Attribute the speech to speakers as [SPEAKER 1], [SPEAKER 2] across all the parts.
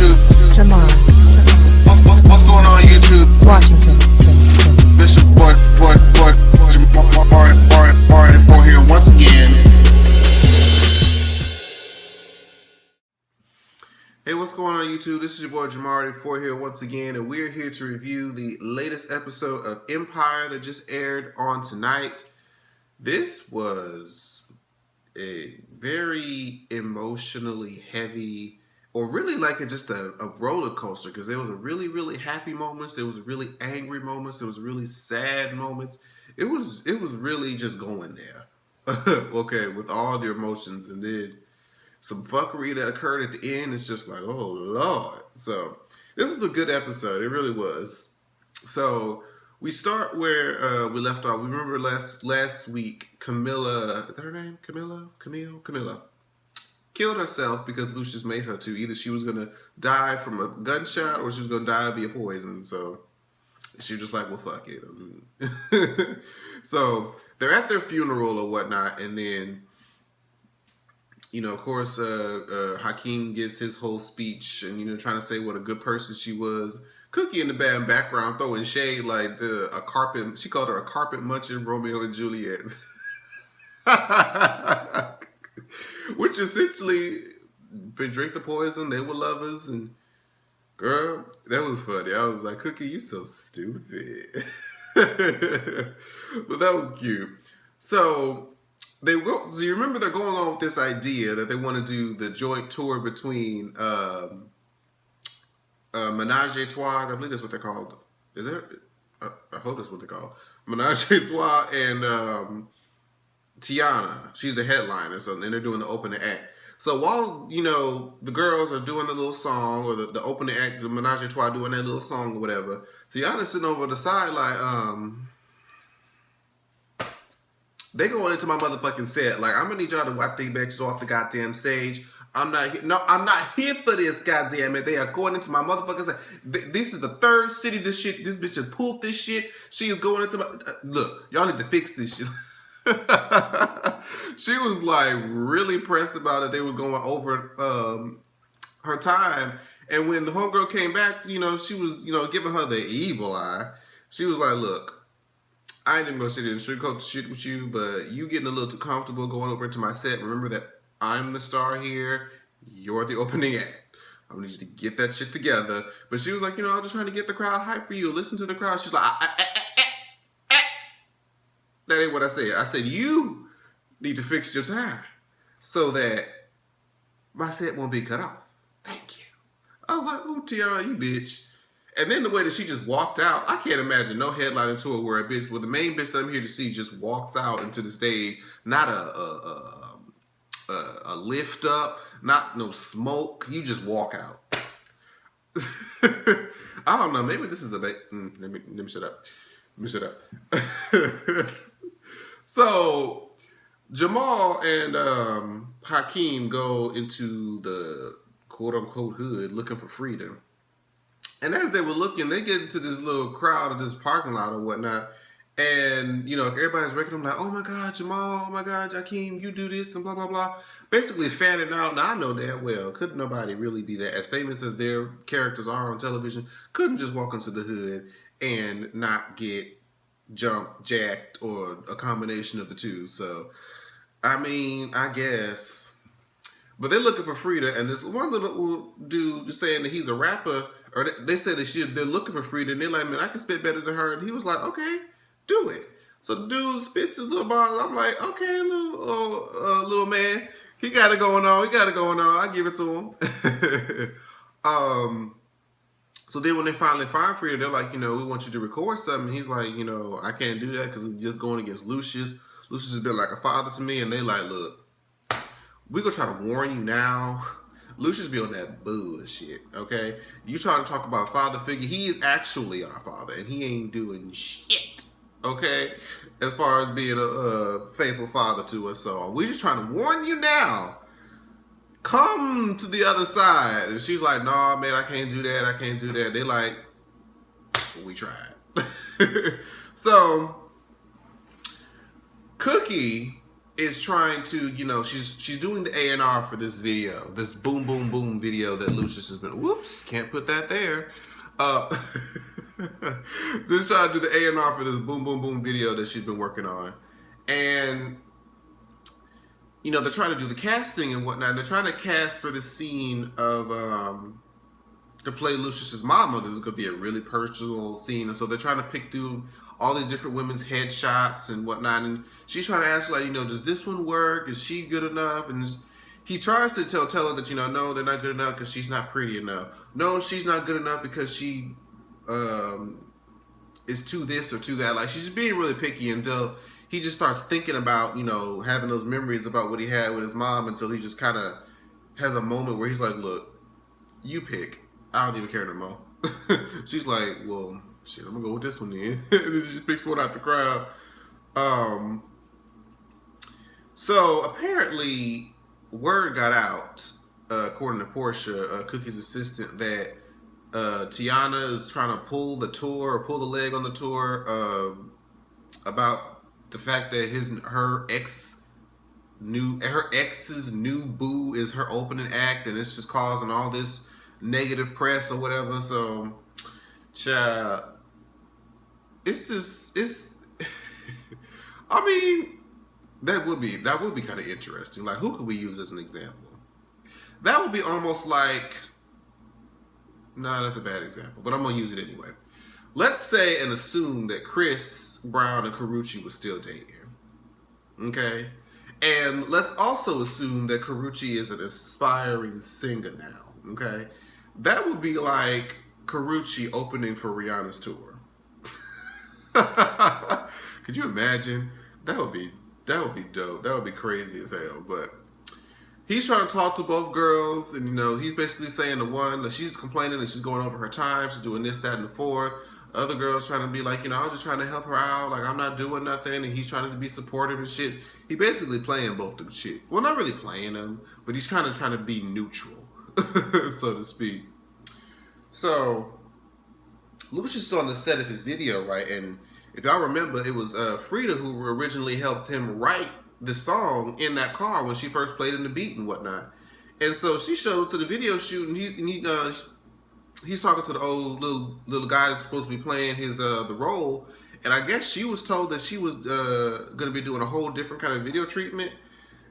[SPEAKER 1] YouTube?
[SPEAKER 2] Jamar.
[SPEAKER 1] What's going on YouTube?
[SPEAKER 2] Washington.
[SPEAKER 1] This is boy Jamar here once again. Hey, what's going on YouTube? This is your boy Jamar 4 here once again, and we're here to review the latest episode of Empire that just aired on tonight. This was a very emotionally heavy, or really like just a roller coaster, because there was a really happy moments, there was really angry moments, there was really sad moments. It was really just going there. Okay, with all the emotions, and then some fuckery that occurred at the end. It's just like, oh Lord. So this is a good episode. It really was. So we start where we left off. We remember last week, Camilla, is that her name? Camilla killed herself because Lucius made her to. Either she was gonna die from a gunshot or she was gonna die via poison. So she was just like, well, fuck it. So they're at their funeral or whatnot, and then, you know, of course, Hakeem gives his whole speech and, you know, trying to say what a good person she was. Cookie in the background throwing shade like she called her a carpet munching Romeo and Juliet. Which essentially, they drank the poison, they were lovers, and girl, that was funny. I was like, Cookie, you so stupid. But that was cute. So so you remember they're going on with this idea that they want to do the joint tour between Menage a Trois. I believe that's what they're called. Is there? I hope that's what they're called. Menage a Trois and Tiana. She's the headliner, so and they're doing the opening act. So while, you know, the girls are doing the little song, or the opening act, the Menage a Trois doing that little song or whatever, Tiana's sitting over the side like, they going into my motherfucking set. Like, I'm gonna need y'all to wipe their bitches off the goddamn stage. I'm not here for this, goddamn it. They are going into my motherfucking set. This is the third city this bitch just pulled this shit. She is going into my, look, y'all need to fix this shit. She was like really pressed about it. They was going over her time. And when the homegirl came back, you know, she was, you know, giving her the evil eye. She was like, look, I ain't even gonna sit here and sugarcoat the shit with you, but you getting a little too comfortable going over into my set. Remember that I'm the star here. You're the opening act. I need you to get that shit together. But she was like, you know, I'm just trying to get the crowd hyped for you. Listen to the crowd. She's like, that ain't what I said. I said, you need to fix your time so that my set won't be cut off. Thank you. I was like, oh, Tiana, you bitch. And then the way that she just walked out, I can't imagine no headlining tour where the main bitch that I'm here to see just walks out into the stage, not a lift up, not no smoke. You just walk out. I don't know. Maybe this is let me shut up. So Jamal and Hakeem go into the quote unquote hood looking for freedom. And as they were looking, they get into this little crowd of this parking lot or whatnot. And, you know, everybody's wrecking them like, oh my God, Jamal, oh my God, Hakeem, you do this and blah, blah, blah. Basically fanning out. Now, I know damn well, couldn't nobody really be that, as famous as their characters are on television, couldn't just walk into the hood and not get jumped, jacked, or a combination of the two. So, I mean, I guess. But they're looking for Frida, and this one little dude is saying that he's a rapper. Or they said that they're looking for Frida, and they're like, man, I can spit better than her. And he was like, okay, do it. So the dude spits his little bars. I'm like, okay, little man. He got it going on. I give it to him. So then when they finally find Frida, they're like, you know, we want you to record something. And he's like, you know, I can't do that because I'm just going against Lucius. Lucius has been like a father to me. And they like, look, we gonna try to warn you now. Lucius be on that bullshit, okay? You trying to talk about a father figure. He is actually our father, and he ain't doing shit, okay? As far as being a faithful father to us. So we just trying to warn you now. Come to the other side. And she's like, nah, man, I can't do that. They like, we tried. So Cookie is trying to, she's doing the A&R for this video, this boom boom boom video that Lucius has been. Whoops, can't put that there. Just trying to do the A&R for this boom boom boom video that she's been working on, and they're trying to do the casting and whatnot. And they're trying to cast for the scene of to play Lucius's mama. This is gonna be a really personal scene, and so they're trying to pick through all these different women's headshots and whatnot. And she's trying to ask, like, does this one work? Is she good enough? And he tries to tell her that, no, they're not good enough because she's not pretty enough. No, she's not good enough because she is too this or too that. Like, she's being really picky until he just starts thinking about, having those memories about what he had with his mom, until he just kind of has a moment where he's like, look, you pick. I don't even care no more. She's like, well, shit, I'm gonna go with this one then. And she just picks one out the crowd. So apparently, word got out, according to Portia, Cookie's assistant, that Tiana is trying to pull the leg on the tour, about the fact that her ex's new boo is her opening act, and it's just causing all this negative press or whatever. So, child, it's I mean, that would be kind of interesting. Like, who could we use as an example? That would be almost like, nah, that's a bad example, but I'm gonna use it anyway. Let's say and assume that Chris Brown and Karrueche was still dating. Okay? And let's also assume that Karrueche is an aspiring singer now. Okay? That would be like Karrueche opening for Rihanna's tour. Could you imagine? That would be dope. That would be crazy as hell. But he's trying to talk to both girls, and he's basically saying the one that she's complaining that she's going over her time, she's doing this, that, and the fourth. Other girls trying to be like, I was just trying to help her out, like I'm not doing nothing, and he's trying to be supportive and shit. He basically playing both the chicks. Well, not really playing them, but he's kind of trying to be neutral, so to speak. So Lucius is on the set of his video, right? And if y'all remember, it was Frida who originally helped him write the song in that car when she first played him the beat and whatnot. And so she showed to the video shoot, and he's talking to the old little guy that's supposed to be playing his the role. And I guess she was told that she was going to be doing a whole different kind of video treatment.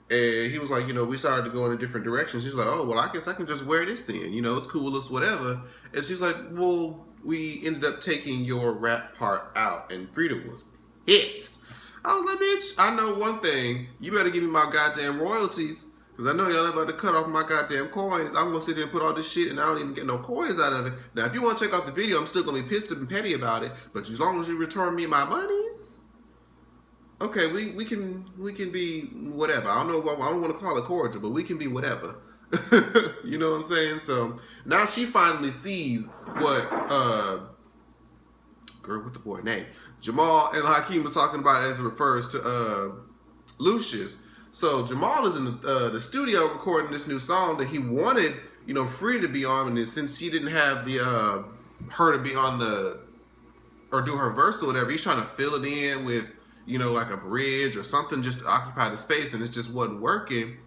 [SPEAKER 1] And he was like, we started to go in a different direction. She's like, oh, well, I guess I can just wear this then. It's cool, it's whatever. And she's like, well, we ended up taking your rap part out. And Frida was pissed. I was like, bitch, I know one thing. You better give me my goddamn royalties. Because I know y'all about to cut off my goddamn coins. I'm going to sit there and put all this shit and I don't even get no coins out of it. Now, if you want to check out the video, I'm still going to be pissed and petty about it. But as long as you return me my monies, okay, we can be whatever. I don't want to call it cordial, but we can be whatever. You know what I'm saying? So now she finally sees what girl with the boy name Jamal and Hakeem was talking about as it refers to Lucius. So Jamal is in the studio recording this new song that he wanted, Frida to be on, and since he didn't have the her to be on or do her verse or whatever, he's trying to fill it in with like a bridge or something just to occupy the space, and it just wasn't working.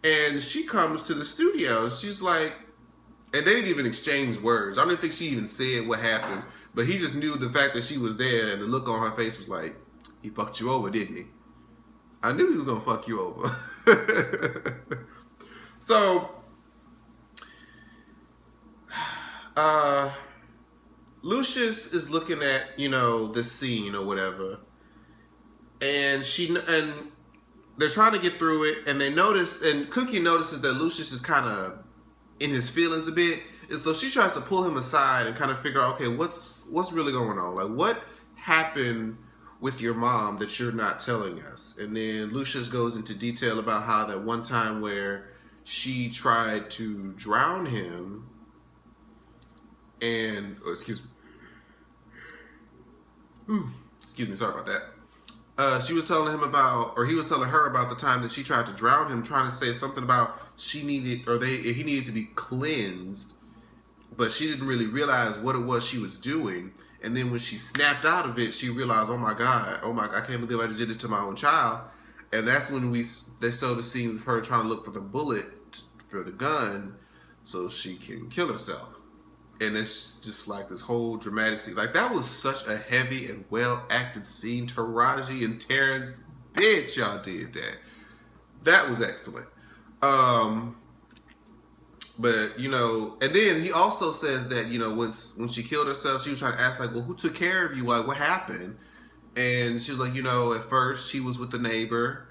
[SPEAKER 1] And she comes to the studio, and she's like, and they didn't even exchange words. I don't think she even said what happened, but he just knew the fact that she was there, and the look on her face was like, he fucked you over, didn't he? I knew he was gonna fuck you over. So, Lucius is looking at this scene or whatever, and they're trying to get through it, and they notice, and Cookie notices that Lucius is kind of in his feelings a bit, and so she tries to pull him aside and kind of figure out, okay, what's really going on? Like, what happened with your mom that you're not telling us? And then Lucius goes into detail about how that one time where she tried to drown him, and excuse me, sorry about that. She was telling him about, or he was telling her about the time that she tried to drown him, trying to say something about he needed to be cleansed, but she didn't really realize what it was she was doing. And then when she snapped out of it, she realized, oh my God, I can't believe I just did this to my own child. And that's when they show the scenes of her trying to look for the bullet for the gun so she can kill herself. And it's just like this whole dramatic scene. Like, that was such a heavy and well acted scene. Taraji and Terrence, bitch, y'all did that. That was excellent. But and then he also says that when she killed herself, she was trying to ask like, well, who took care of you? Like, what happened? And she was like, at first she was with the neighbor,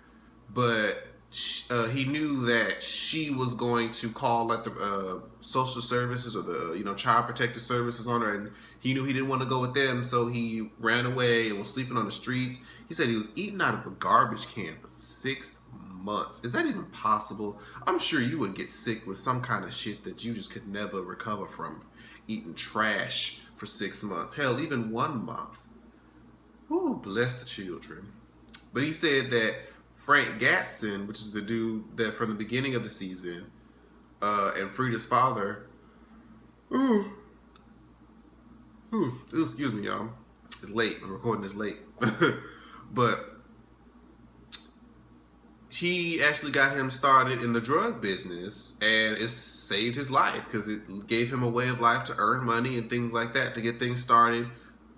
[SPEAKER 1] but he knew that she was going to call like the social services or the child protective services on her, and he knew he didn't want to go with them, so he ran away and was sleeping on the streets. He said he was eating out of a garbage can for 6 months. Is that even possible? I'm sure you would get sick with some kind of shit that you just could never recover from, eating trash for 6 months. Hell, even 1 month. Ooh, bless the children. But he said that Frank Gatson, which is the dude that from the beginning of the season, and Frida's father. Excuse me, y'all. It's late. I'm recording this late. But he actually got him started in the drug business, and it saved his life because it gave him a way of life to earn money and things like that to get things started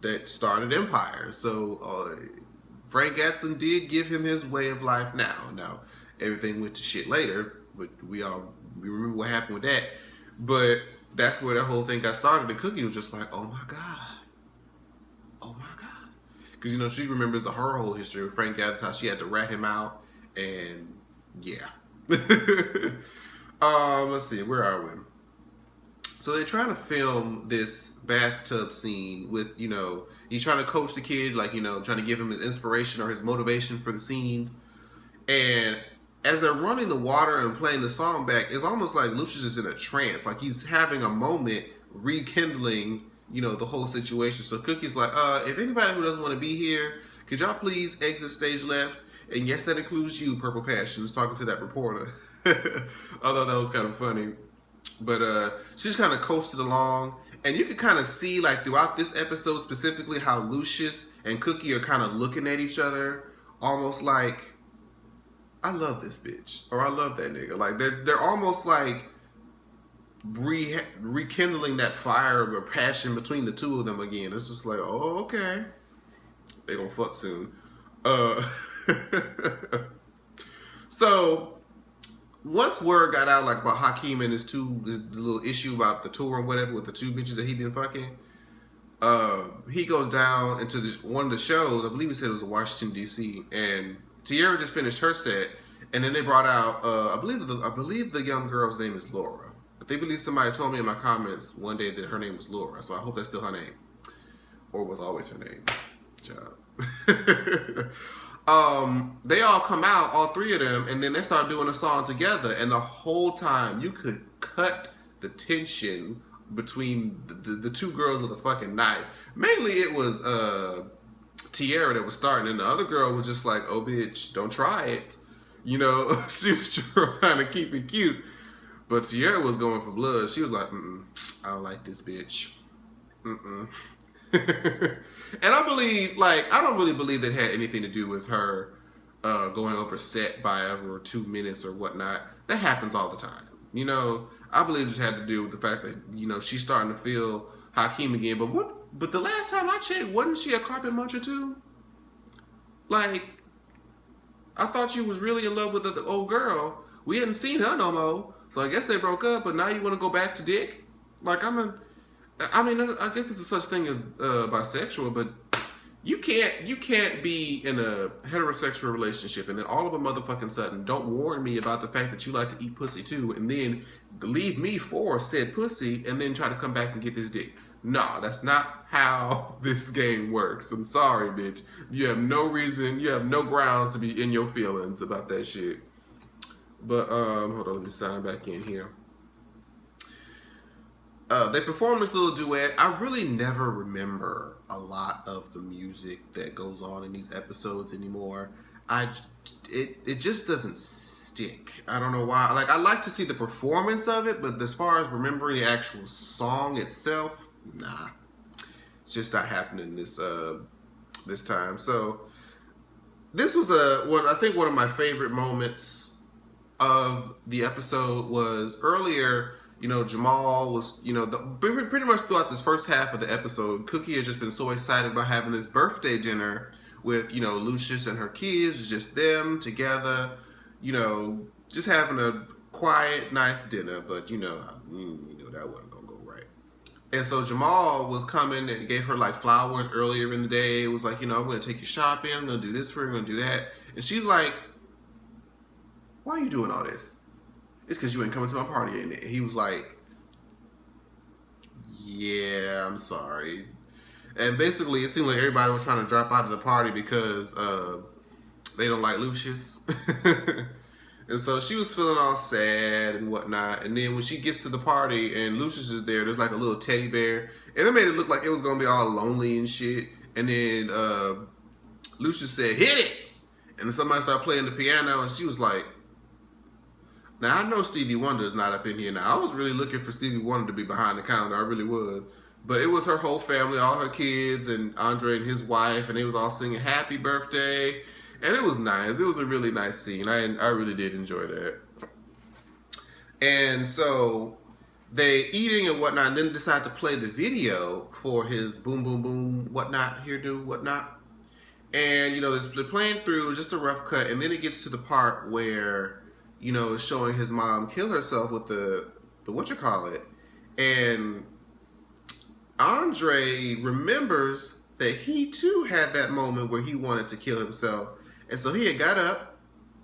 [SPEAKER 1] that started empires. So Frank Gatson did give him his way of life now. Now, everything went to shit later, but we remember what happened with that. But that's where that whole thing got started. And Cookie was just like, oh my God. Oh my God. Because, she remembers her whole history with Frank Gatson, how she had to rat him out. And yeah. Let's see, where are we? So they're trying to film this bathtub scene with, he's trying to coach the kid, like, trying to give him his inspiration or his motivation for the scene. And as they're running the water and playing the song back, it's almost like Lucius is in a trance. Like, he's having a moment rekindling, the whole situation. So Cookie's like, if anybody who doesn't want to be here, could y'all please exit stage left? And yes, that includes you, Purple Passions, talking to that reporter. I thought that was kind of funny. But she just kind of coasted along. And you can kind of see, like, throughout this episode specifically, how Lucius and Cookie are kind of looking at each other almost like, I love this bitch. Or I love that nigga. Like, they're almost like rekindling that fire of a passion between the two of them again. It's just like, oh, okay. They gonna fuck soon. So once word got out, like, about Hakeem and his little issue about the tour and whatever with the two bitches that he been fucking, he goes down into one of the shows. I believe he said it was in Washington D.C. and Tierra just finished her set, and then they brought out I believe the young girl's name is Laura. I believe somebody told me in my comments one day that her name was Laura, so I hope that's still her name, or was always her name. Child. They all come out, all three of them, and then they start doing a song together. And the whole time, you could cut the tension between the two girls with a fucking knife. Mainly, it was Tierra that was starting, and the other girl was just like, "Oh, bitch, don't try it." She was trying to keep it cute, but Tierra was going for blood. She was like, "I don't like this bitch." And I don't really believe that had anything to do with her going over set by over 2 minutes or whatnot. That happens all the time. I believe it just had to do with the fact that, she's starting to feel Hakeem again. But the last time I checked, wasn't she a carpet muncher too? Like, I thought she was really in love with the old girl. We hadn't seen her no more. So I guess they broke up, but now you want to go back to Dick? Like, I guess it's a such thing as bisexual, but you can't be in a heterosexual relationship and then all of a motherfucking sudden don't warn me about the fact that you like to eat pussy too, and then leave me for said pussy and then try to come back and get this dick. No, that's not how this game works. I'm sorry, bitch. You have no reason, you have no grounds to be in your feelings about that shit. But hold on, let me sign back in here. They perform this little duet. I really never remember a lot of the music that goes on in these episodes anymore. It just doesn't stick. I don't know why. Like, I like to see the performance of it, but as far as remembering the actual song itself, nah. It's just not happening this time. So this was I think one of my favorite moments of the episode was earlier. You know, Jamal was, pretty much throughout this first half of the episode, Cookie has just been so excited about having this birthday dinner with, Lucius and her kids, just them together, just having a quiet, nice dinner. But, that wasn't going to go right. And so Jamal was coming and gave her like flowers earlier in the day. It was like, I'm going to take you shopping. I'm going to do this for you. I'm going to do that. And she's like, why are you doing all this? It's because you ain't coming to my party, ain't it? He was like, yeah, I'm sorry. And basically, it seemed like everybody was trying to drop out of the party because they don't like Lucius. And so she was feeling all sad and whatnot. And then when she gets to the party and Lucius is there, there's like a little teddy bear. And it made it look like it was going to be all lonely and shit. And then Lucius said, hit it! And then somebody started playing the piano and she was like, now, I know Stevie Wonder is not up in here now. I was really looking for Stevie Wonder to be behind the counter. I really was. But it was her whole family, all her kids, and Andre and his wife, and they was all singing happy birthday. And it was nice. It was a really nice scene. I really did enjoy that. And so they eating and whatnot, and then decide to play the video for his boom, boom, boom, whatnot, here do, whatnot. And, they're playing through just a rough cut, and then it gets to the part where showing his mom kill herself with the whatchamacallit. And Andre remembers that he too had that moment where he wanted to kill himself. And so he had got up,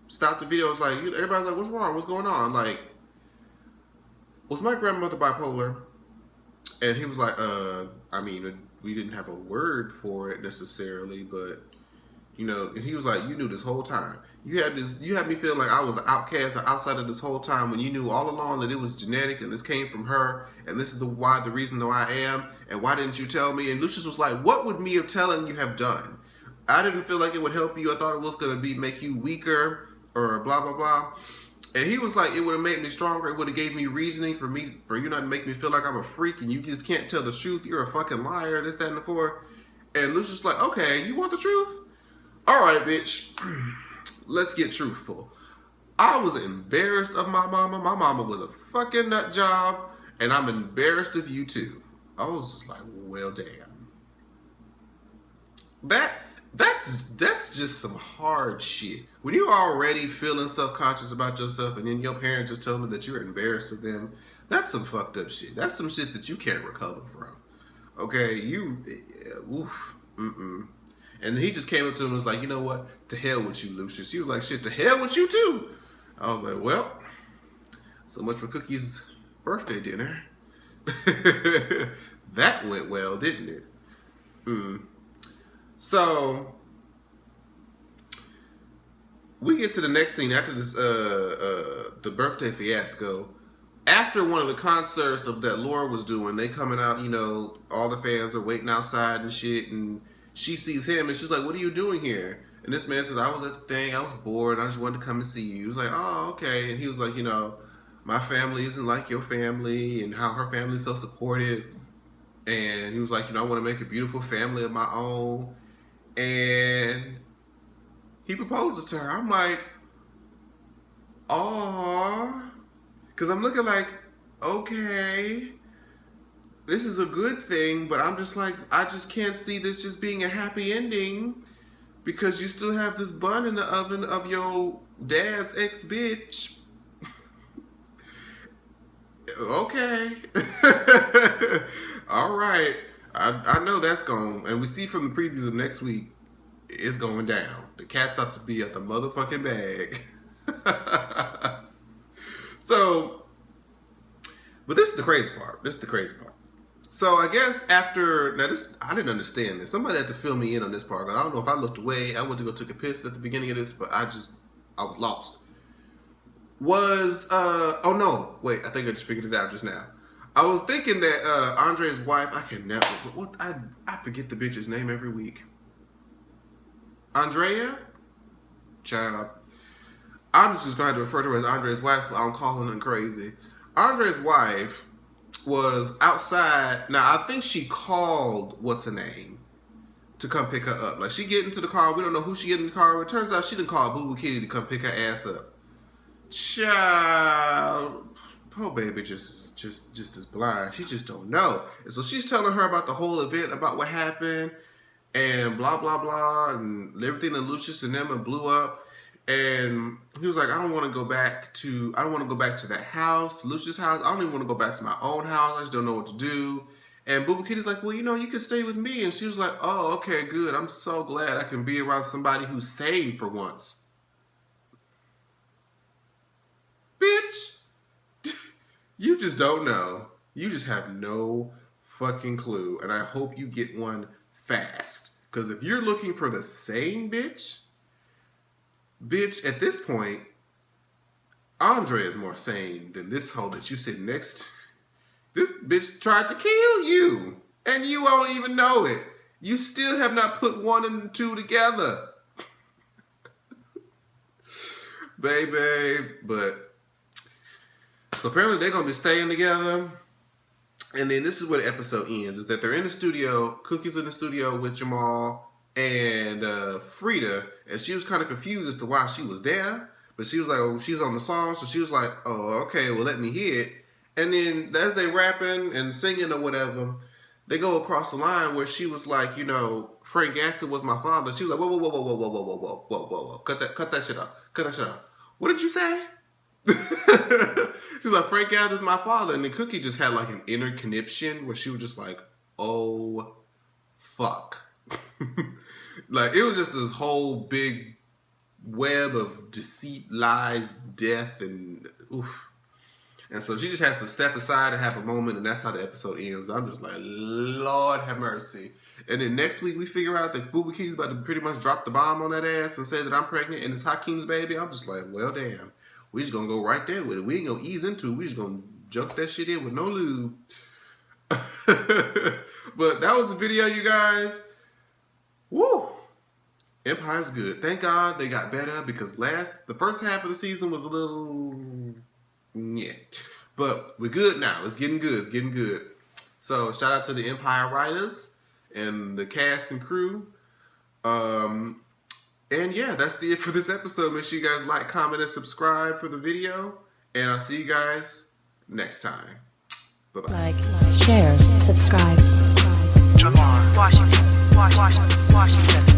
[SPEAKER 1] stopped the video, was like, everybody's like, what's wrong? What's going on? Like, was my grandmother bipolar? And he was like, we didn't have a word for it necessarily, but and he was like, you knew this whole time. You had me feeling like I was an outcast or outsider this whole time when you knew all along that it was genetic and this came from her and this is the reason though I am, and why didn't you tell me? And Lucius was like, what would me of telling you have done? I didn't feel like it would help you. I thought it was gonna make you weaker or blah blah blah. And he was like, it would have made me stronger. It would have gave me reasoning for you not to make me feel like I'm a freak and you just can't tell the truth. You're a fucking liar, this, that, and the fourth. And Lucius was like, okay, you want the truth? All right, bitch. Let's get truthful. I was embarrassed of my mama. My mama was a fucking nut job, and I'm embarrassed of you too. I was just like, well, damn. That's just some hard shit. When you're already feeling self-conscious about yourself, and then your parents just tell me that you're embarrassed of them, that's some fucked up shit. That's some shit that you can't recover from. Okay, oof, mm-mm. And he just came up to him and was like, you know what? To hell with you, Lucius. He was like, shit, to hell with you too. I was like, well, so much for Cookie's birthday dinner. That went well, didn't it? So we get to the next scene after this the birthday fiasco. After one of the concerts that Laura was doing, they coming out, all the fans are waiting outside and shit, and she sees him and she's like, what are you doing here? And this man says, I was at the thing, I was bored, I just wanted to come and see you. He was like, oh, okay. And he was like, my family isn't like your family, and how her family's so supportive. And he was like, I want to make a beautiful family of my own. And he proposes to her. I'm like, aww. Because I'm looking like, okay, this is a good thing, but I'm just like, I just can't see this just being a happy ending because you still have this bun in the oven of your dad's ex-bitch. Okay. All right. I know that's going, and we see from the previews of next week, it's going down. The cat's out to be at the motherfucking bag. So, but this is the crazy part. So I guess after, I didn't understand this. Somebody had to fill me in on this part. I don't know if I looked away. I went to go take a piss at the beginning of this, but I was lost. Oh no, wait, I think I just figured it out just now. I was thinking that Andre's wife, I forget the bitch's name every week. Andrea? Child. I'm just going to refer to her as Andre's wife, so I'm calling her crazy. Andre's wife was outside. Now, I think she called, what's her name, to come pick her up. Like, she get into the car. We don't know who she get in the car with. It turns out she didn't call Boo Boo Kitty to come pick her ass up. Child, poor baby just is blind. She just don't know. And so she's telling her about the whole event, about what happened, and blah blah blah, and everything that Lucius and them blew up. And he was like, I don't want to go back to that house, to Lucius' house. I don't even want to go back to my own house. I just don't know what to do. And Boo Boo Kitty's like, well, you can stay with me. And she was like, oh, okay, good. I'm so glad I can be around somebody who's sane for once. Bitch, you just don't know. You just have no fucking clue. And I hope you get one fast. Because if you're looking for the same bitch, at this point, Andre is more sane than this hoe that you sit next to. This bitch tried to kill you, and you won't even know it. You still have not put 1 and 2 together. Baby, but... So apparently they're going to be staying together. And then this is where the episode ends, is that they're in the studio, Cookie's in the studio with Jamal and Frida, and she was kind of confused as to why she was there. But she was like, oh, she's on the song, so she was like, oh, okay, well, let me hear it. And then as they rapping and singing or whatever, they go across the line where she was like, Frank Jackson was my father. She was like, whoa, whoa, whoa, whoa, whoa, whoa, whoa, whoa, whoa, whoa, whoa. Cut that shit out. Cut that shit out. What did you say? She's like, Frank Jackson's my father. And then Cookie just had like an inner conniption where she was just like, oh, fuck. Like, it was just this whole big web of deceit, lies, death, and oof. And so she just has to step aside and have a moment, and that's how the episode ends. I'm just like, Lord have mercy. And then next week we figure out that Boo Boo Kitty's about to pretty much drop the bomb on that ass and say that I'm pregnant and it's Hakeem's baby. I'm just like, well, damn. We just gonna go right there with it. We ain't gonna ease into it. We just gonna junk that shit in with no lube. But that was the video, you guys. Woo! Empire's good. Thank God they got better, because the first half of the season was a little... yeah. But we're good now. It's getting good. It's getting good. So shout out to the Empire writers and the cast and crew. And yeah, that's it for this episode. Make sure you guys like, comment, and subscribe for the video. And I'll see you guys next time. Bye-bye.
[SPEAKER 2] Like, share, subscribe. Washington.